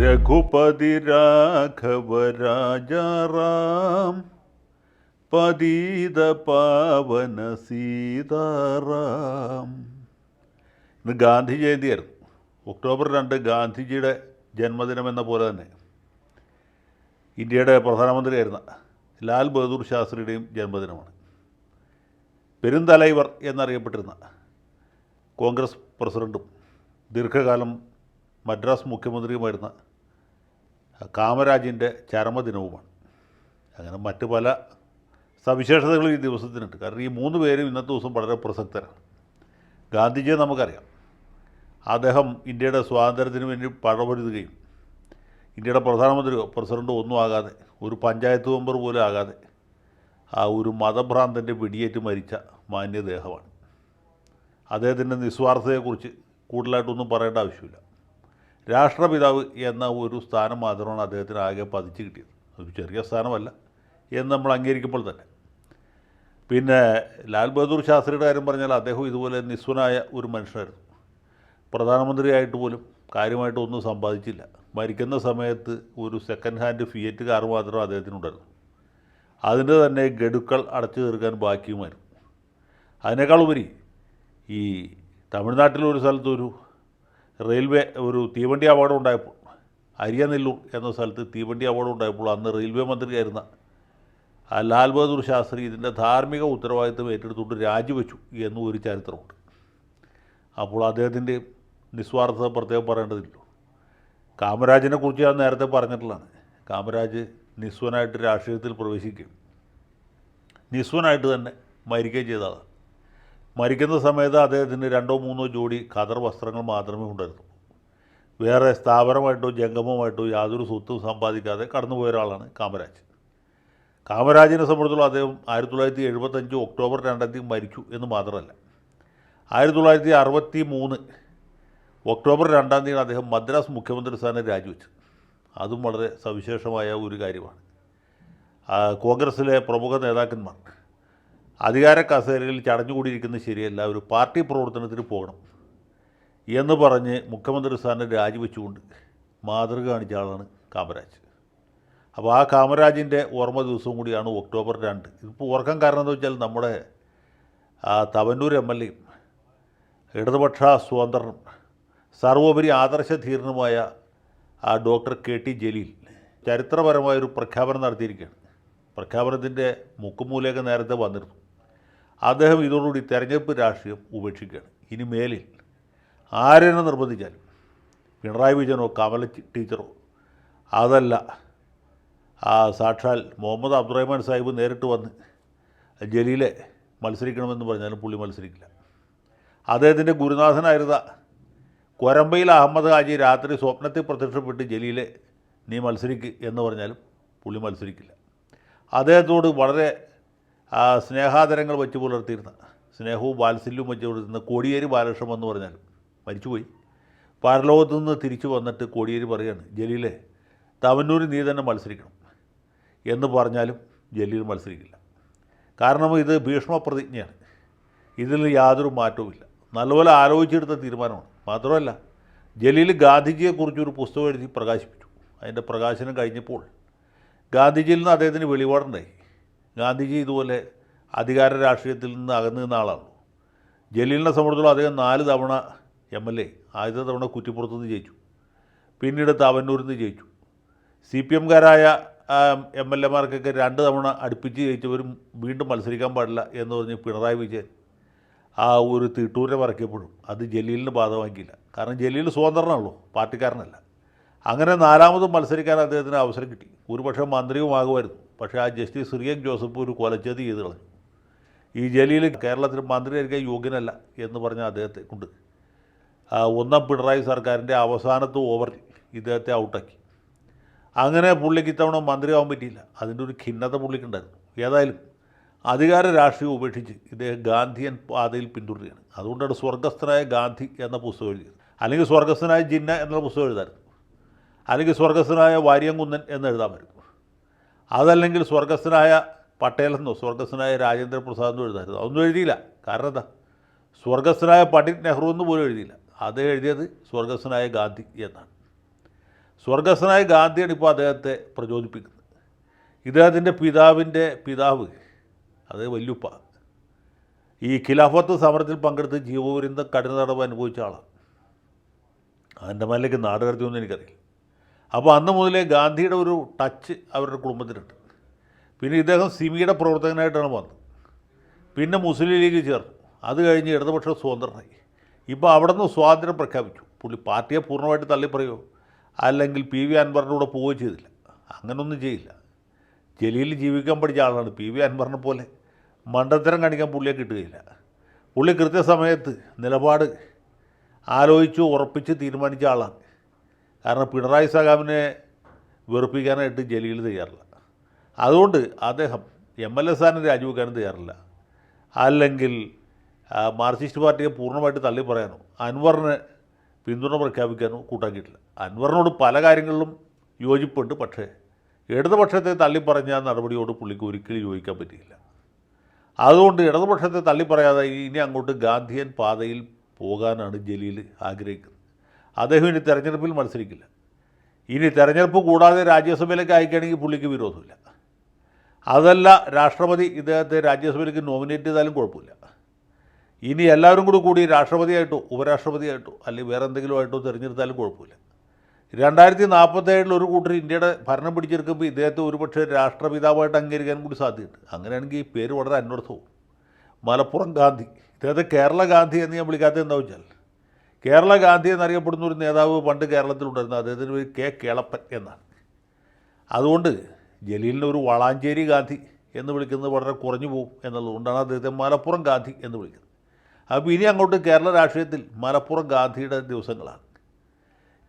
രഘുപതി രാഘവ രാജാറാം പതീത പാവന സീതാറാം. ഇന്ന് ഗാന്ധി ജയന്തിയായിരുന്നു. ഒക്ടോബർ 2 ഗാന്ധിജിയുടെ ജന്മദിനമെന്ന പോലെ തന്നെ ഇന്ത്യയുടെ പ്രധാനമന്ത്രിയായിരുന്ന ലാൽ ബഹദൂർ ശാസ്ത്രിയുടെയും ജന്മദിനമാണ്. പെരുന്തലൈവർ എന്നറിയപ്പെട്ടിരുന്ന കോൺഗ്രസ് പ്രസിഡൻറ്റും ദീർഘകാലം മദ്രാസ് മുഖ്യമന്ത്രിയുമായിരുന്ന കാമരാജിൻ്റെ ചരമദിനവുമാണ്. അങ്ങനെ മറ്റ് പല സവിശേഷതകളും ഈ ദിവസത്തിനുണ്ട്. കാരണം ഈ 3 പേരും ഇന്നത്തെ ദിവസം വളരെ പ്രസക്തരാണ്. ഗാന്ധിജിയെ നമുക്കറിയാം. അദ്ദേഹം ഇന്ത്യയുടെ സ്വാതന്ത്ര്യത്തിന് വേണ്ടി പടപൊരുതുകയും ഇന്ത്യയുടെ പ്രധാനമന്ത്രിയോ പ്രസിഡൻറ്റോ ഒന്നും ആകാതെ, ഒരു പഞ്ചായത്ത് മെമ്പർ പോലും ആകാതെ ആ ഒരു മതഭ്രാന്തൻ്റെ വെടിയേറ്റ് മരിച്ച മാന്യദേഹമാണ്. അദ്ദേഹത്തിൻ്റെ നിസ്വാർത്ഥതയെക്കുറിച്ച് കൂടുതലായിട്ടൊന്നും പറയേണ്ട ആവശ്യമില്ല. രാഷ്ട്രപിതാവ് എന്ന ഒരു സ്ഥാനം മാത്രമാണ് അദ്ദേഹത്തിന് ആകെ പതിച്ച് കിട്ടിയത്. ഒരു ചെറിയ സ്ഥാനമല്ല എന്ന് നമ്മൾ അംഗീകരിക്കുമ്പോൾ തന്നെ. പിന്നെ ലാൽ ബഹദൂർ ശാസ്ത്രിയുടെ കാര്യം പറഞ്ഞാൽ അദ്ദേഹം ഇതുപോലെ നിസ്വനായ ഒരു മനുഷ്യനായിരുന്നു. പ്രധാനമന്ത്രിയായിട്ട് പോലും കാര്യമായിട്ട് ഒന്നും സമ്പാദിച്ചില്ല. മരിക്കുന്ന സമയത്ത് ഒരു സെക്കൻഡ് ഹാൻഡ് ഫിയറ്റ് കാർ മാത്രം അദ്ദേഹത്തിനുണ്ടായിരുന്നു. അതിൻ്റെ തന്നെ ഗഡുക്കൾ അടച്ചു തീർക്കാൻ ബാക്കിയുമായിരുന്നു. അതിനേക്കാളുപരി ഈ തമിഴ്നാട്ടിലൊരു സ്ഥലത്തൊരു റെയിൽവേ ഒരു തീവണ്ടി അപകടം ഉണ്ടായപ്പോൾ, അരിയനെല്ലൂർ എന്ന സ്ഥലത്ത് തീവണ്ടി അപകടം ഉണ്ടായപ്പോൾ അന്ന് റെയിൽവേ മന്ത്രിയായിരുന്ന ലാൽ ബഹദൂർ ശാസ്ത്രി ഇതിൻ്റെ ധാർമ്മിക ഉത്തരവാദിത്വം ഏറ്റെടുത്തുകൊണ്ട് രാജിവെച്ചു എന്നും ഒരു ചരിത്രമുണ്ട്. അപ്പോൾ അദ്ദേഹത്തിൻ്റെ നിസ്വാർത്ഥത പ്രത്യേകം പറയേണ്ടതില്ലല്ലോ. കാമരാജിനെ കുറിച്ച് ഞാൻ നേരത്തെ പറഞ്ഞിട്ടുള്ളതാണ്. കാമരാജ് നിസ്വനായിട്ട് രാഷ്ട്രീയത്തിൽ പ്രവേശിക്കുകയും നിസ്വനായിട്ട് തന്നെ മരിക്കുകയും ചെയ്തതാണ്. മരിക്കുന്ന സമയത്ത് അദ്ദേഹത്തിന് 2-3 ജോഡി ഖദർ വസ്ത്രങ്ങൾ മാത്രമേ ഉണ്ടായിരുന്നു. വേറെ സ്ഥാപനമായിട്ടോ ജംഗമമായിട്ടോ യാതൊരു സ്വത്തും സമ്പാദിക്കാതെ കടന്നുപോയ ഒരാളാണ് കാമരാജ്. കാമരാജിനെ സംബന്ധിച്ചിടത്തോളം അദ്ദേഹം 1975 ഒക്ടോബർ 2 മരിച്ചു എന്ന് മാത്രമല്ല, 1963 ഒക്ടോബർ 2 അദ്ദേഹം മദ്രാസ് മുഖ്യമന്ത്രി സ്ഥാനം രാജിവെച്ചു. അതും വളരെ സവിശേഷമായ ഒരു കാര്യമാണ്. കോൺഗ്രസ്സിലെ പ്രമുഖ നേതാക്കന്മാർ അധികാര കസേരയിൽ ചടഞ്ഞുകൂടിയിരിക്കുന്നത് ശരിയല്ല, ഒരു പാർട്ടി പ്രവർത്തനത്തിന് പോകണം എന്ന് പറഞ്ഞ് മുഖ്യമന്ത്രി സ്ഥാനം രാജിവെച്ചുകൊണ്ട് മാതൃക കാണിച്ച ആളാണ് കാമരാജ്. അപ്പോൾ ആ കാമരാജിൻ്റെ ഓർമ്മ ദിവസവും കൂടിയാണ് ഒക്ടോബർ 2. ഇതിപ്പോൾ ഓർക്കാൻ കാരണം എന്താ വെച്ചാൽ നമ്മുടെ തവന്നൂർ MLA യും ഇടതുപക്ഷ സ്വതന്ത്രനും സർവോപരി ആദർശധീരനുമായ ഡോക്ടർ KT ജലീൽ ചരിത്രപരമായൊരു പ്രഖ്യാപനം നടത്തിയിരിക്കുകയാണ്. പ്രഖ്യാപനത്തിൻ്റെ മുക്കുമൂലയൊക്കെ നേരത്തെ വന്നിരുന്നു. അദ്ദേഹം ഇതോടുകൂടി തെരഞ്ഞെടുപ്പ് രാഷ്ട്രീയം ഉപേക്ഷിക്കുകയാണ്. ഇനി മേലിൽ ആരെന്നെ നിർബന്ധിച്ചാലും, പിണറായി വിജയനോ കമല ടീച്ചറോ അതല്ല സാക്ഷാൽ മുഹമ്മദ് അബ്ദുറഹ്മാൻ സാഹിബ് നേരിട്ട് വന്ന് ജലീലെ മത്സരിക്കണമെന്ന് പറഞ്ഞാലും പുള്ളി മത്സരിക്കില്ല. അദ്ദേഹത്തിൻ്റെ ഗുരുനാഥനായിരുന്ന കൊരമ്പയിൽ അഹമ്മദ് ഹാജി രാത്രി സ്വപ്നത്തിൽ പ്രത്യക്ഷപ്പെട്ട് ജലീലെ നീ മത്സരിക്ക് എന്ന് പറഞ്ഞാലും പുള്ളി മത്സരിക്കില്ല. അദ്ദേഹത്തോട് വളരെ സ്നേഹാദരങ്ങൾ വെച്ച് പുലർത്തിയിരുന്ന, സ്നേഹവും വാത്സല്യവും വെച്ച് പുലർത്തുന്ന കോടിയേരി ബാലകൃഷ്ണൻ എന്ന് പറഞ്ഞാലും മരിച്ചുപോയി. പരലോകത്തു നിന്ന് തിരിച്ചു വന്നിട്ട് കോടിയേരി പറയുകയാണ്, ജലീലെ തവന്നൂർ നീ തന്നെ മത്സരിക്കണം എന്ന് പറഞ്ഞാലും ജലീൽ മത്സരിക്കില്ല. കാരണം ഇത് ഭീഷ്മപ്രതിജ്ഞയാണ്. ഇതിൽ യാതൊരു മാറ്റവുമില്ല. നല്ലപോലെ ആലോചിച്ചെടുത്ത തീരുമാനമാണ്. മാത്രമല്ല ജലീൽ ഗാന്ധിജിയെക്കുറിച്ചൊരു പുസ്തകം എഴുതി പ്രകാശിപ്പിച്ചു. അതിൻ്റെ പ്രകാശനം കഴിഞ്ഞപ്പോൾ ഗാന്ധിജിയിൽ നിന്ന് അദ്ദേഹത്തിന് വെളിപാടുണ്ടായി. ഗാന്ധിജി ഇതുപോലെ അധികാര രാഷ്ട്രീയത്തിൽ നിന്ന് അകന്നു നിന്ന ആളാണല്ലോ. ജലീലിനെ സംബന്ധിച്ചിടത്തോളം അദ്ദേഹം 4 തവണ MLA, ആദ്യത്തെ തവണ കുറ്റിപ്പുറത്തുനിന്ന് ജയിച്ചു, പിന്നീട് തവന്നൂരിൽ നിന്ന് ജയിച്ചു. CPM-കാരായ MLA-മാർക്കൊക്കെ 2 തവണ അടുപ്പിച്ച് ജയിച്ചവരും വീണ്ടും മത്സരിക്കാൻ പാടില്ല എന്ന് പറഞ്ഞ് പിണറായി വിജയൻ ഒരു തീട്ടൂരിനെ മറക്കിയപ്പോഴും അത് ജലീലിന് ബാധകമാക്കിയില്ല. കാരണം ജലീൽ സ്വതന്ത്രനാണല്ലോ, പാർട്ടിക്കാരനല്ല. അങ്ങനെ 4ാമതും മത്സരിക്കാൻ അദ്ദേഹത്തിന് അവസരം കിട്ടി. ഒരുപക്ഷെ മന്ത്രിയുമാകുമായിരുന്നു. പക്ഷേ ആ ജസ്റ്റിസ് സിറിയക് ജോസഫ് ഒരു കൊലച്ചതി ചെയ്ത് കളഞ്ഞു. ഈ ജലീൽ കേരളത്തിൽ മന്ത്രിയായിരിക്കാൻ യോഗ്യനല്ല എന്ന് പറഞ്ഞ അദ്ദേഹത്തെ കൊണ്ട് 1ാം പിണറായി സർക്കാരിൻ്റെ അവസാനത്തെ ഓവറിൽ ഇദ്ദേഹത്തെ ഔട്ടാക്കി. അങ്ങനെ പുള്ളിക്ക് ഇത്തവണ മന്ത്രിയാവാൻ പറ്റിയില്ല. അതിൻ്റെ ഒരു ഖിന്നത പുള്ളിക്കുണ്ടായിരുന്നു. ഏതായാലും അധികാര രാഷ്ട്രീയം ഉപേക്ഷിച്ച് ഇദ്ദേഹം ഗാന്ധിയൻ പാതയിൽ പിന്തുടരുകയാണ്. അതുകൊണ്ടാണ് സ്വർഗസ്ഥനായ ഗാന്ധി എന്ന പുസ്തകം എഴുതിയത്. അല്ലെങ്കിൽ സ്വർഗസ്ഥനായ ജിന്ന എന്ന പുസ്തകം എഴുതാമായിരുന്നു. അല്ലെങ്കിൽ സ്വർഗസ്ഥനായ വാര്യംകുന്നൻ എന്ന് എഴുതാമായിരുന്നു. അതല്ലെങ്കിൽ സ്വർഗസ്ഥനായ പട്ടേലെന്നോ സ്വർഗസ്ഥനായ രാജേന്ദ്ര പ്രസാദെന്നോ എഴുതാമായിരുന്നു. അതൊന്നും എഴുതിയില്ല. കാരണം എന്താ? സ്വർഗസ്ഥനായ പണ്ഡിറ്റ് നെഹ്റു എന്ന് പോലും എഴുതിയില്ല. അത് എഴുതിയത് സ്വർഗസ്ഥനായ ഗാന്ധി എന്നാണ്. സ്വർഗസ്ഥനായ ഗാന്ധിയാണ് ഇപ്പോൾ അദ്ദേഹത്തെ പ്രചോദിപ്പിക്കുന്നത്. ഇദ്ദേഹത്തിൻ്റെ പിതാവിൻ്റെ പിതാവ്, അത് വല്യുപ്പ, ഈ ഖിലാഫത്ത് സമരത്തിൽ പങ്കെടുത്ത് ജീവപര്യന്തം കഠിന തടവ് അനുഭവിച്ച ആളാണ്. അതിൻ്റെ മേലേക്ക് നാട് കടത്തിയൊന്നും എനിക്കറിയില്ല. അപ്പോൾ അന്ന് മുതലേ ഗാന്ധിയുടെ ഒരു ടച്ച് അവരുടെ കുടുംബത്തിലുണ്ട്. പിന്നെ ഇദ്ദേഹം സിമിയുടെ പ്രവർത്തകനായിട്ടാണ് വന്നത്. പിന്നെ മുസ്ലിം ലീഗ് ചേർന്നു. അത് കഴിഞ്ഞ് ഇടതുപക്ഷ സ്വതന്ത്രനായി. ഇപ്പോൾ അവിടെ നിന്ന് സ്വാതന്ത്ര്യം പ്രഖ്യാപിച്ചു. പുള്ളി പാർട്ടിയെ പൂർണ്ണമായിട്ട് തള്ളിപ്പറയോ അല്ലെങ്കിൽ PV അൻവറിൻ്റെ കൂടെ പോവുകയോ ചെയ്തില്ല. അങ്ങനൊന്നും ചെയ്യില്ല. ജലീൽ ജീവിക്കാൻ പഠിച്ച ആളാണ്. PV അൻവറിനെ പോലെ മണ്ടത്തരം കാണിക്കാൻ പുള്ളിയെ കിട്ടുകയില്ല. പുള്ളി കൃത്യസമയത്ത് നിലപാട് ആലോചിച്ച് ഉറപ്പിച്ച് തീരുമാനിച്ച ആളാണ്. കാരണം പിണറായി സഖാവിനെ വെറുപ്പിക്കാനായിട്ട് ജലീൽ തയ്യാറില്ല. അതുകൊണ്ട് അദ്ദേഹം MLA സ്ഥാനം രാജിവെക്കാനും തയ്യാറില്ല. അല്ലെങ്കിൽ മാർക്സിസ്റ്റ് പാർട്ടിയെ പൂർണ്ണമായിട്ട് തള്ളി പറയാനോ അൻവറിന് പിന്തുണ പ്രഖ്യാപിക്കാനോ കൂട്ടാക്കിയിട്ടില്ല. അൻവറിനോട് പല കാര്യങ്ങളിലും യോജിപ്പുണ്ട്. പക്ഷേ ഇടതുപക്ഷത്തെ തള്ളിപ്പറഞ്ഞ നടപടിയോട് പുള്ളിക്ക് ഒരിക്കലും യോജിക്കാൻ പറ്റിയില്ല. അതുകൊണ്ട് ഇടതുപക്ഷത്തെ തള്ളിപ്പറയാതെ ഇനി അങ്ങോട്ട് ഗാന്ധിയൻ പാതയിൽ പോകാനാണ് ജലീൽ ആഗ്രഹിക്കുന്നത്. അദ്ദേഹം ഇനി തെരഞ്ഞെടുപ്പിൽ മത്സരിക്കില്ല. ഇനി തെരഞ്ഞെടുപ്പ് കൂടാതെ രാജ്യസഭയിലേക്ക് അയക്കുകയാണെങ്കിൽ പുള്ളിക്ക് വിരോധമില്ല. അതല്ല, രാഷ്ട്രപതി ഇദ്ദേഹത്തെ രാജ്യസഭയിലേക്ക് നോമിനേറ്റ് ചെയ്താലും കുഴപ്പമില്ല. ഇനി എല്ലാവരും കൂടി രാഷ്ട്രപതിയായിട്ടോ ഉപരാഷ്ട്രപതിയായിട്ടോ അല്ലെങ്കിൽ വേറെ എന്തെങ്കിലും ആയിട്ടോ തിരഞ്ഞെടുത്താലും കുഴപ്പമില്ല. 2047 ഒരു കൂട്ടർ ഇന്ത്യയുടെ ഭരണം പിടിച്ചെടുക്കുമ്പോൾ ഇദ്ദേഹത്തെ ഒരുപക്ഷെ രാഷ്ട്രപിതാവായിട്ട് അംഗീകരിക്കാൻ കൂടി സാധ്യതയുണ്ട്. അങ്ങനെയാണെങ്കിൽ ഈ പേര് വളരെ അന്വർത്ഥവും. മലപ്പുറം ഗാന്ധി, ഇദ്ദേഹത്തെ കേരള ഗാന്ധി എന്ന് ഞാൻ വിളിക്കാത്തത് എന്താ വെച്ചാൽ, കേരള ഗാന്ധി എന്നറിയപ്പെടുന്ന ഒരു നേതാവ് പണ്ട് കേരളത്തിലുണ്ടായിരുന്നു. അദ്ദേഹത്തിന് പേര് K. കേളപ്പൻ എന്നാണ്. അതുകൊണ്ട് ജലീലിനെ ഒരു വളാഞ്ചേരി ഗാന്ധി എന്ന് വിളിക്കുന്നത് വളരെ കുറഞ്ഞു പോകും എന്നുള്ളതുകൊണ്ടാണ് അദ്ദേഹത്തെ മലപ്പുറം ഗാന്ധി എന്ന് വിളിക്കുന്നത്. അപ്പോൾ ഇനി അങ്ങോട്ട് കേരള രാഷ്ട്രീയത്തിൽ മലപ്പുറം ഗാന്ധിയുടെ ദിവസങ്ങളാണ്.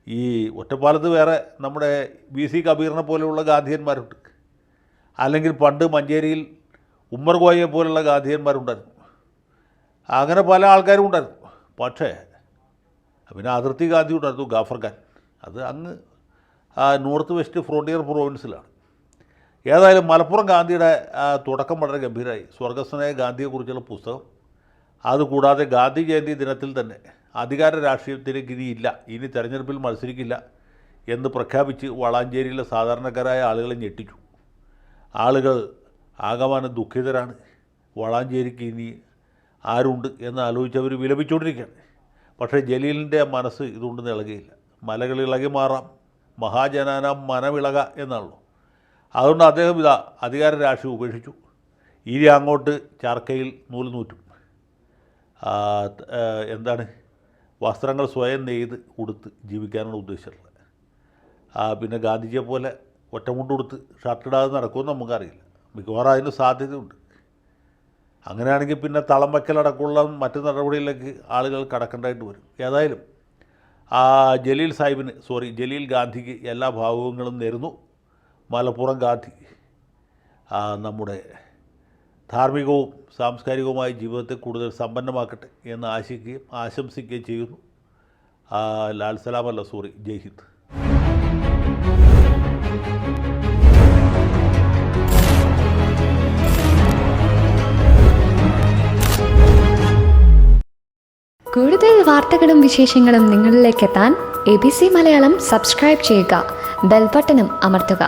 ഈ ഒറ്റപ്പാലത്ത് വേറെ നമ്മുടെ VC കബീറിനെ പോലെയുള്ള ഗാന്ധിയന്മാരുണ്ട്. അല്ലെങ്കിൽ പണ്ട് മഞ്ചേരിയിൽ ഉമ്മർ കോയയെ പോലുള്ള ഗാന്ധിയന്മാരുണ്ടായിരുന്നു. അങ്ങനെ പല ആൾക്കാരും ഉണ്ടായിരുന്നു. പക്ഷേ പിന്നെ അതിർത്തി ഗാന്ധി ഉണ്ടായിരുന്നു, ഗാഫർ ഖാൻ. അത് അങ്ങ് നോർത്ത് വെസ്റ്റ് ഫ്രോണ്ടിയർ പ്രൊവിൻസിലാണ്. ഏതായാലും മലപ്പുറം ഗാന്ധിയുടെ തുടക്കം വളരെ ഗംഭീരമായി. സ്വർഗസ്ഥനായ ഗാന്ധിയെക്കുറിച്ചുള്ള പുസ്തകം, അതുകൂടാതെ ഗാന്ധി ജയന്തി ദിനത്തിൽ തന്നെ അധികാര രാഷ്ട്രീയത്തിലേക്ക് ഇനിയില്ല, ഇനി തെരഞ്ഞെടുപ്പിൽ മത്സരിക്കില്ല എന്ന് പ്രഖ്യാപിച്ച് വളാഞ്ചേരിയിലെ സാധാരണക്കാരായ ആളുകളെ ഞെട്ടിച്ചു. ആളുകൾ ആകമാനം ദുഃഖിതരാണ്. വളാഞ്ചേരിക്ക് ഇനി ആരുണ്ട് എന്ന് ആലോചിച്ചവർ വിലപിച്ചുകൊണ്ടിരിക്കുകയാണ്. പക്ഷേ ജലീലിൻ്റെ മനസ്സ് ഇതുകൊണ്ട് ഇളകിയില്ല. മലകൾ ഇളകി മാറാം, മഹാജനാനാം മനമിളക എന്നാണല്ലോ. അതുകൊണ്ട് അദ്ദേഹം അധികാര രാഷ്ട്രീയം ഉപേക്ഷിച്ചു. ഇനി അങ്ങോട്ട് ചർക്കയിൽ നൂല് നൂറ്റും. എന്താണ്, വസ്ത്രങ്ങൾ സ്വയം നെയ്ത് കൊടുത്ത് ജീവിക്കാനാണ് ഉദ്ദേശിച്ചിട്ടുള്ളത്. പിന്നെ ഗാന്ധിജിയെ പോലെ ഒറ്റമുണ്ട് കൊടുത്ത് ഷർട്ടിടാതെ നടക്കുമെന്ന് നമുക്കറിയില്ല. മിക്കവാറും അതിന് സാധ്യതയുണ്ട്. അങ്ങനെയാണെങ്കിൽ പിന്നെ തളം വയ്ക്കലടക്കമുള്ള മറ്റു നടപടികളിലേക്ക് ആളുകൾ കടക്കേണ്ടതായിട്ട് വരും. ഏതായാലും ജലീൽ ഗാന്ധിക്ക് എല്ലാ ഭാവുകങ്ങളും നേരുന്നു. മലപ്പുറം ഗാന്ധി നമ്മുടെ ധാർമ്മികവും സാംസ്കാരികവുമായ ജീവിതത്തെ കൂടുതൽ സമ്പന്നമാക്കട്ടെ എന്ന് ആശംസിക്കുകയും ചെയ്യുന്നു. ജയ് ഹിന്ദ്. കൂടുതൽ വാർത്തകളും വിശേഷങ്ങളും നിങ്ങളിലേക്ക് എത്താൻ ABC മലയാളം സബ്സ്ക്രൈബ് ചെയ്യുക, ബെൽ ബട്ടണും അമർത്തുക.